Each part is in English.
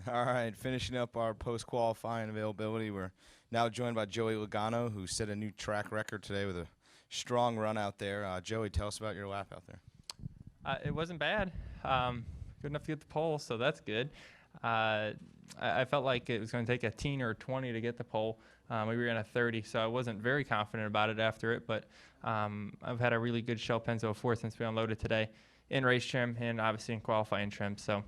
All right, finishing up our post-qualifying availability, we're now joined by Joey Logano, who set a new track record today with a strong run out there. Joey, tell us about your lap out there. It wasn't bad. Good enough to get the pole, so that's good. I felt like it was going to take a teen or a 20 to get the pole. We ran a 30, so I wasn't very confident about it after it, but I've had a really good Shell Penzo 4 since we unloaded today in race trim and obviously in qualifying trim. So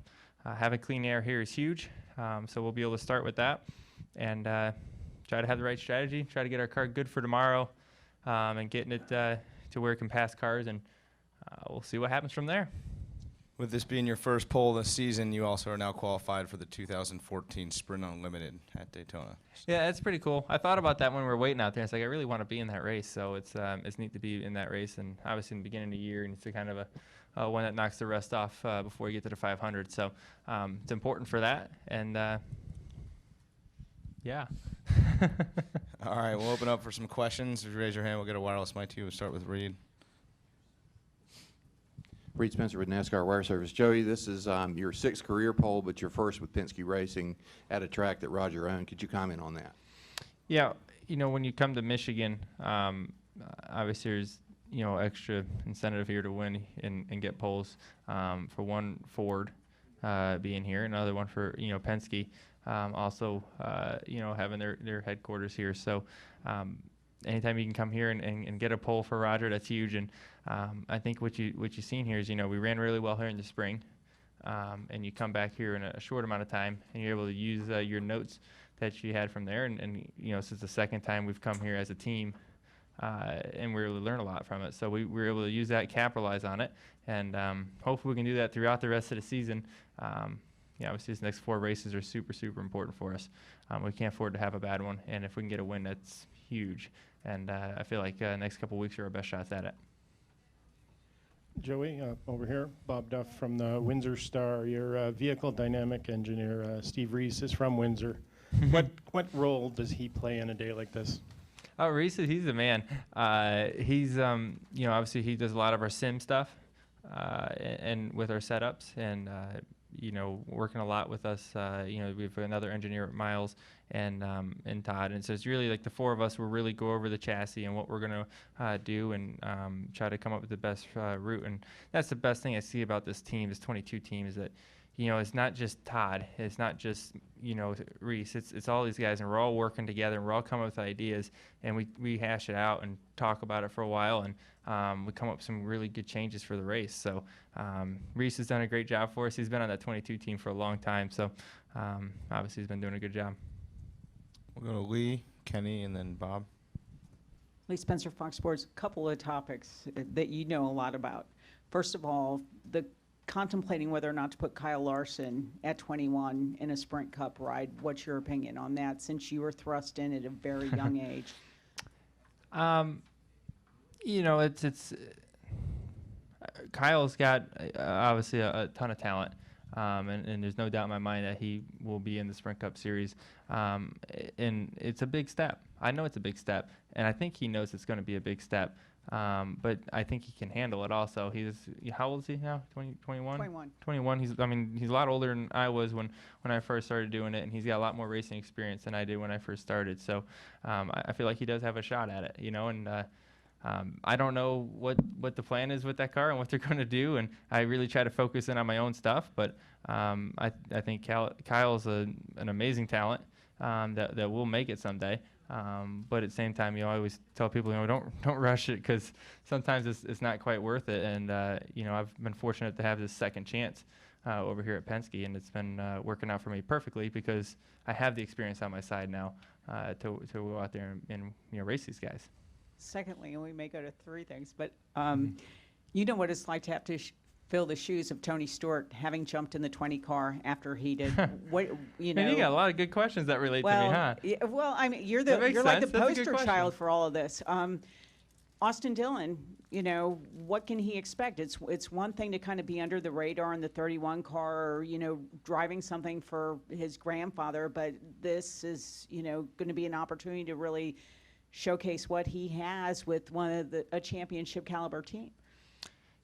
having clean air here is huge, so we'll be able to start with that and try to have the right strategy, try to get our car good for tomorrow and getting it to where it can pass cars, and we'll see what happens from there. With this being your first pole this season, you also are now qualified for the 2014 Sprint Unlimited at Daytona. Yeah, that's pretty cool. I thought about that when we were waiting out there. It's like I really want to be in that race, so it's neat to be in that race. And obviously, in the beginning of the year, and it's a kind of a one that knocks the rest off before you get to the 500. So it's important for that. And yeah. All right, we'll open up for some questions. If you raise your hand, we'll get a wireless mic to you. We'll start with Reed. Reed Spencer with NASCAR Wire Service. Joey, this is your sixth career pole, but your first with Penske Racing at a track that Roger owned. Could you comment on that? Yeah, when you come to Michigan, obviously there's extra incentive here to win and get poles. For one, Ford being here, another one for Penske, also having their headquarters here. So anytime you can come here and get a pole for Roger, that's huge. And I think what you've seen here is, we ran really well here in the spring, and you come back here in a short amount of time, and you're able to use your notes that you had from there. And this is the second time we've come here as a team, and we're able to learn a lot from it. So we were able to use that, capitalize on it, and hopefully we can do that throughout the rest of the season. Obviously these next 4 races are super, super important for us. We can't afford to have a bad one, and if we can get a win, that's huge. And I feel like next couple of weeks are our best shots at it. Joey, over here, Bob Duff from the Windsor Star. Your vehicle dynamic engineer, Steve Reese, is from Windsor. What role does he play in a day like this? Oh, Reese, he's the man. He's, obviously he does a lot of our sim stuff and with our setups, and working a lot with us. We have another engineer, Miles, and Todd. And so it's really like the 4 of us will really go over the chassis and what we're going to do and try to come up with the best route. And that's the best thing I see about this team, this 22 team, is that, it's not just Todd. It's not just, Reese. It's all these guys, and we're all working together, and we're all coming up with ideas, and we hash it out and talk about it for a while, and we come up with some really good changes for the race. So Reese has done a great job for us. He's been on that 22 team for a long time, so obviously he's been doing a good job. We'll go to Lee, Kenny, and then Bob. Lee Spencer, Fox Sports. A couple of topics that you know a lot about. First of all, the contemplating whether or not to put Kyle Larson at 21 in a Sprint Cup ride. What's your opinion on that, since you were thrust in at a very young age? It's Kyle's got obviously a ton of talent, and there's no doubt in my mind that he will be in the Sprint Cup Series, and it's a big step. I know it's a big step, and I think he knows it's going to be a big step. But I think he can handle it also. How old is he now? 21? 21. He's a lot older than I was when I first started doing it, and he's got a lot more racing experience than I did when I first started. So I feel like he does have a shot at it, and I don't know what the plan is with that car and what they're going to do, and I really try to focus in on my own stuff. But I think Kyle's an amazing talent that will make it someday. But at the same time, I always tell people, don't rush it, because sometimes it's not quite worth it. And I've been fortunate to have this second chance over here at Penske, and it's been working out for me perfectly, because I have the experience on my side now to go out there and race these guys. Secondly, and we may go to 3 things, but you know what it's like to have to fill the shoes of Tony Stewart, having jumped in the 20 car after he did. Man, you got a lot of good questions that relate to me, huh? Yeah, well, I mean, you're like the poster child for all of this. Austin Dillon, what can he expect? It's one thing to kind of be under the radar in the 31 car, or, driving something for his grandfather, but this is, going to be an opportunity to really showcase what he has with a championship caliber team.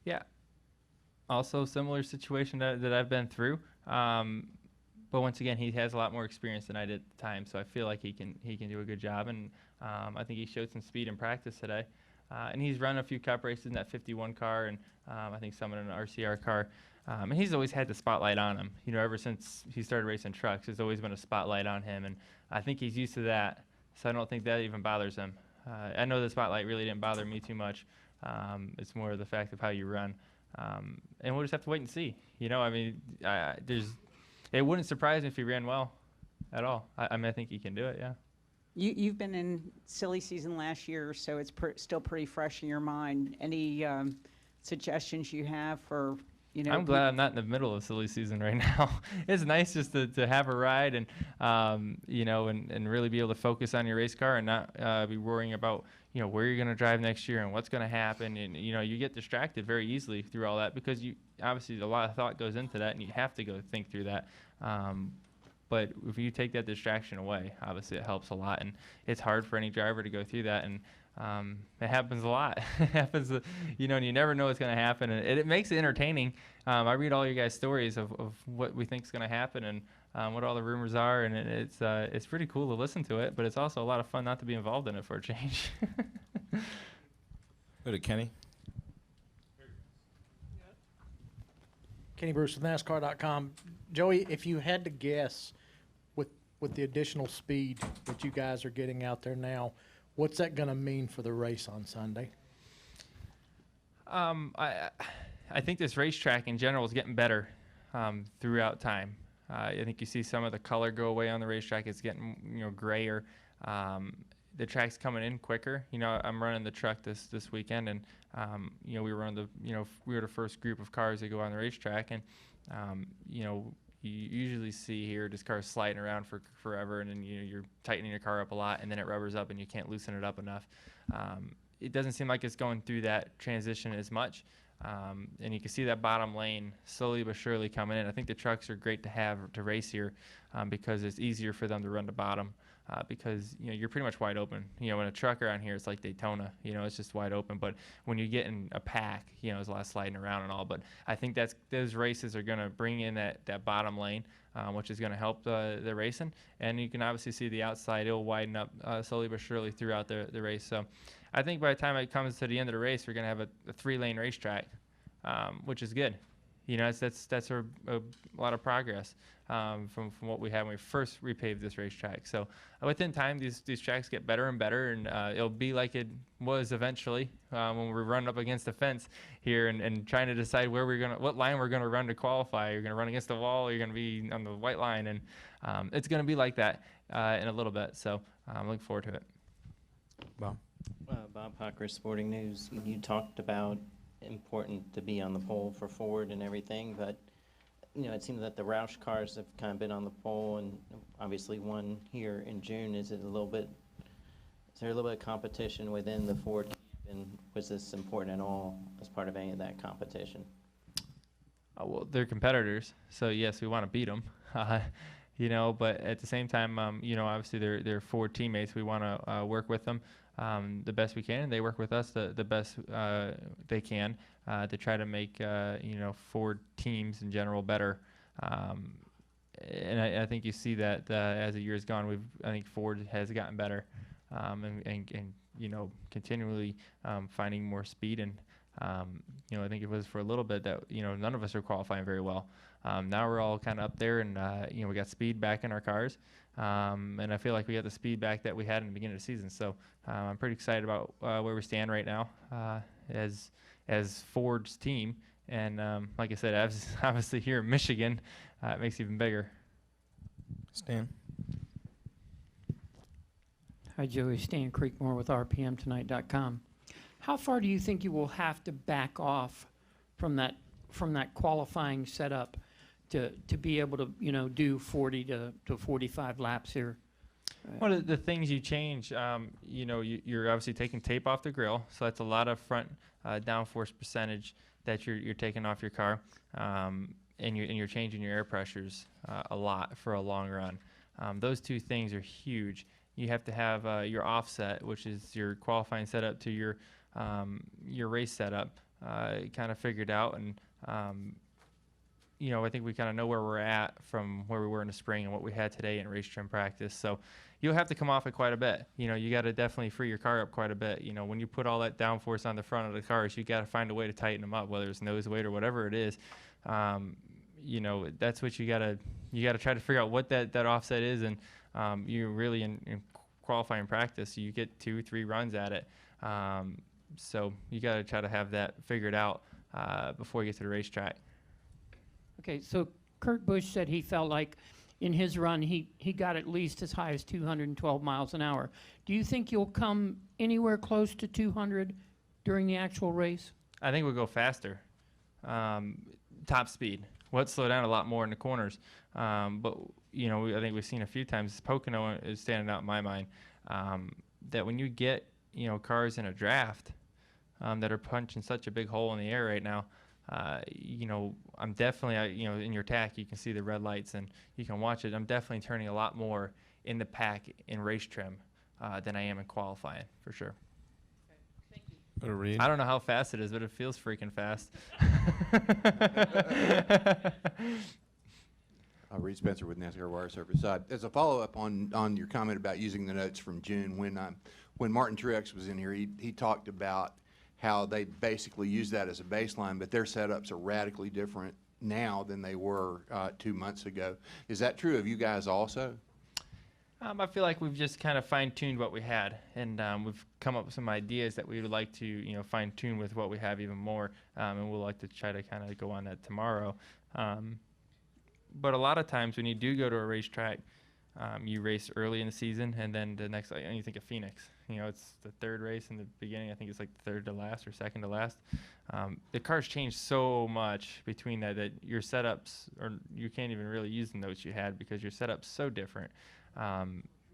Yeah. Also similar situation that I've been through. But once again, he has a lot more experience than I did at the time, so I feel like he can do a good job. And I think he showed some speed in practice today. And he's run a few Cup races in that 51 car, and I think some in an RCR car. And he's always had the spotlight on him. You know, ever since he started racing trucks, there's always been a spotlight on him, and I think he's used to that. So I don't think that even bothers him. I know the spotlight really didn't bother me too much. It's more the fact of how you run. And we'll just have to wait and see. You know, I mean, it wouldn't surprise me if he ran well at all. I mean, I think he can do it, yeah. You've been in silly season last year, so it's still pretty fresh in your mind. Any suggestions you have for, you know? I'm glad I'm not in the middle of silly season right now. It's nice just to have a ride and, you know, and really be able to focus on your race car and not be worrying about, you know, where you're going to drive next year and what's going to happen. And, you know, you get distracted very easily through all that because obviously a lot of thought goes into that and you have to go think through that. But if you take that distraction away, obviously it helps a lot. And it's hard for any driver to go through that. And it happens a lot. It happens, you know, and you never know what's going to happen. And it makes it entertaining. I read all you guys' stories of what we think is going to happen and what all the rumors are. And it's pretty cool to listen to it. But it's also a lot of fun not to be involved in it for a change. Go to Kenny. Kenny Bruce with NASCAR.com. Joey, if you had to guess with the additional speed that you guys are getting out there now, what's that going to mean for the race on Sunday? I think this racetrack in general is getting better throughout time. I think you see some of the color go away on the racetrack. It's getting, you know, grayer. The track's coming in quicker. You know, I'm running the truck this weekend, and you know, we were the first group of cars that go on the racetrack, and you know, you usually see here just cars sliding around for forever, and then you're tightening your car up a lot, and then it rubbers up, and you can't loosen it up enough. It doesn't seem like it's going through that transition as much, and you can see that bottom lane slowly but surely coming in. I think the trucks are great to have to race here because it's easier for them to run the bottom. Because you're pretty much wide open. In a truck around here, it's like Daytona. It's just wide open. But when you get in a pack, there's a lot of sliding around and all. But I think those races are going to bring in that bottom lane, which is going to help the racing. And you can obviously see the outside; it'll widen up slowly but surely throughout the race. So I think by the time it comes to the end of the race, we're going to have a 3-lane racetrack, which is good. That's a lot of progress from what we had when we first repaved this racetrack. So within time, these tracks get better and better, and it'll be like it was eventually when we're running up against the fence here and trying to decide what line we're gonna run to qualify. You're gonna run against the wall, or you're gonna be on the white line, and it's gonna be like that in a little bit. So I'm looking forward to it. Bob. Bob Hocker, Sporting News. You talked about important to be on the pole for Ford and everything, but it seems that the Roush cars have kind of been on the pole, and obviously one here in June. Is there a little bit of competition within the Ford camp, and was this important at all as part of any of that competition? Well, they're competitors, so yes, we want to beat them. But at the same time, obviously they're Ford teammates. We want to work with them the best we can, and they work with us the best they can to try to make Ford teams in general better. And I think you see that as the years gone, I think Ford has gotten better and continually finding more speed. And I think it was for a little bit that none of us are qualifying very well. Now we're all kind of up there, and we got speed back in our cars, and I feel like we got the speed back that we had in the beginning of the season. So I'm pretty excited about where we stand right now as Ford's team. And like I said, obviously here in Michigan, it makes it even bigger. Stan. Hi, Joey. Stan Creekmore with RPMTonight.com. How far do you think you will have to back off from that qualifying setup to be able to do 40 to 45 laps here? One of the things you change, you're obviously taking tape off the grill, so that's a lot of front downforce percentage that you're taking off your car, and you're changing your air pressures a lot for a long run. Those two things are huge. You have to have your offset, which is your qualifying setup, to your race setup, kind of figured out, and I think we kind of know where we're at from where we were in the spring and what we had today in race trim practice. So you'll have to come off it quite a bit. You got to definitely free your car up quite a bit. When you put all that downforce on the front of the cars, you got to find a way to tighten them up, whether it's nose weight or whatever it is. That's what you got to try to figure out what that offset is. And you really in qualifying practice, you get 2-3 runs at it. So you got to try to have that figured out before you get to the racetrack. Okay, so Kurt Busch said he felt like in his run he got at least as high as 212 miles an hour. Do you think you'll come anywhere close to 200 during the actual race? I think we'll go faster. Top speed. We'll slow down a lot more in the corners. But, I think we've seen a few times, Pocono is standing out in my mind, that when you get, cars in a draft that are punching such a big hole in the air right now, I'm definitely, in your tack, you can see the red lights and you can watch it. I'm definitely turning a lot more in the pack in race trim than I am in qualifying, for sure. I don't know how fast it is, but it feels freaking fast. Reed Spencer with NASCAR Wire Service. As a follow-up on your comment about using the notes from June, when Martin Truex was in here, he talked about how they basically use that as a baseline, but their setups are radically different now than they were 2 months ago. Is that true of you guys also? I feel like we've just kind of fine-tuned what we had, and we've come up with some ideas that we would like to, fine-tune with what we have even more, and we'll like to try to kind of go on that tomorrow. But a lot of times when you do go to a racetrack, you race early in the season, and then the next, you think of Phoenix. It's the third race in the beginning. I think it's like third to last or second to last. The cars change so much between that your setups, or you can't even really use the notes you had because your setup's so different.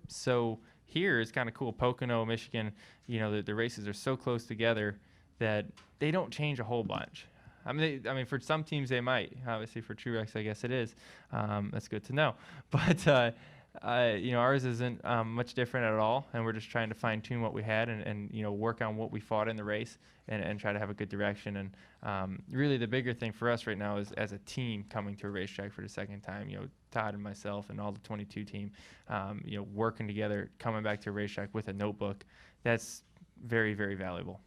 So here it's kind of cool. Pocono, Michigan, the races are so close together that they don't change a whole bunch. I mean, for some teams they might. Obviously, for Truex, I guess it is. That's good to know. But ours isn't much different at all, and we're just trying to fine tune what we had and work on what we fought in the race and try to have a good direction. And really, the bigger thing for us right now is as a team coming to a racetrack for the second time. Todd and myself and all the 22 team, working together, coming back to a racetrack with a notebook. That's very, very valuable.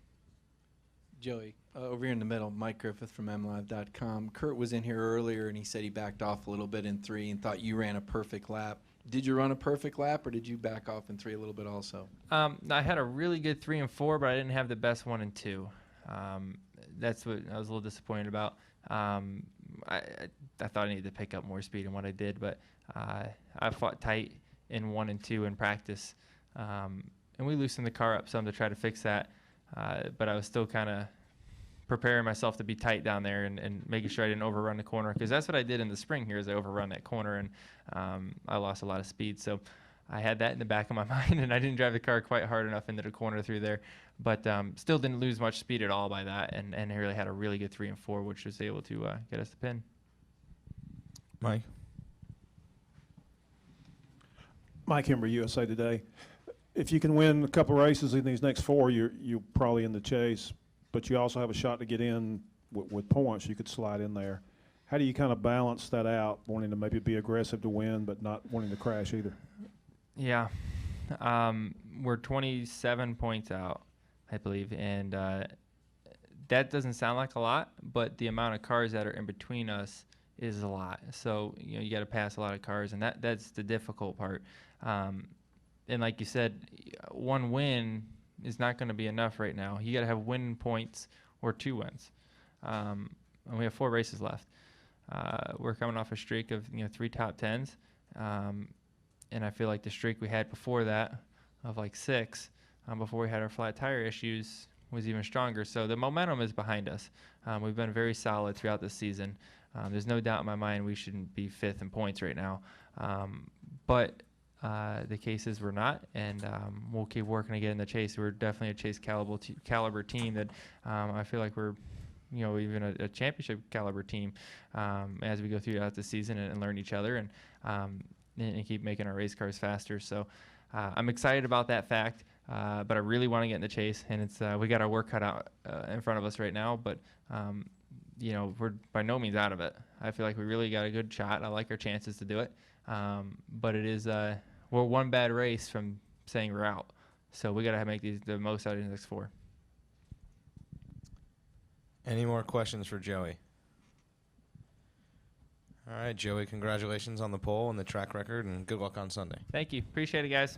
Joey, over here in the middle, Mike Griffith from MLive.com. Kurt was in here earlier, and he said he backed off a little bit in 3 and thought you ran a perfect lap. Did you run a perfect lap, or did you back off in 3 a little bit also? I had a really good 3 and 4, but I didn't have the best 1 and 2. That's what I was a little disappointed about. I thought I needed to pick up more speed than what I did, but I fought tight in 1 and 2 in practice, and we loosened the car up some to try to fix that. But I was still kind of preparing myself to be tight down there and making sure I didn't overrun the corner, because that's what I did in the spring here is I overrun that corner, and I lost a lot of speed. So I had that in the back of my mind, and I didn't drive the car quite hard enough into the corner through there. But still didn't lose much speed at all by that, and I really had a really good 3 and 4, which was able to get us the pin. Mike? Mike Hember, USA Today. If you can win a couple races in these next 4, you're probably in the chase, but you also have a shot to get in with points. You could slide in there. How do you kind of balance that out, wanting to maybe be aggressive to win, but not wanting to crash either? Yeah. We're 27 points out, I believe, and that doesn't sound like a lot, but the amount of cars that are in between us is a lot. So, you got to pass a lot of cars, and that's the difficult part. And like you said, 1 win is not going to be enough right now. You got to have win points or 2 wins. And we have 4 races left. We're coming off a streak of 3 top 10s, and I feel like the streak we had before that of like 6, before we had our flat tire issues, was even stronger. So the momentum is behind us. We've been very solid throughout the season. There's no doubt in my mind we shouldn't be 5th in points right now, but the case is we're not, and we'll keep working to get in the chase. We're definitely a chase caliber team that I feel like we're, even a championship caliber team as we go throughout the season and learn each other and keep making our race cars faster. So I'm excited about that fact, but I really want to get in the chase, and it's we got our work cut out in front of us right now. But we're by no means out of it. I feel like we really got a good shot. I like our chances to do it. But it is we're one bad race from saying we're out. So we got to make the most out of these next 4. Any more questions for Joey? All right, Joey, congratulations on the pole and the track record, and good luck on Sunday. Thank you. Appreciate it, guys.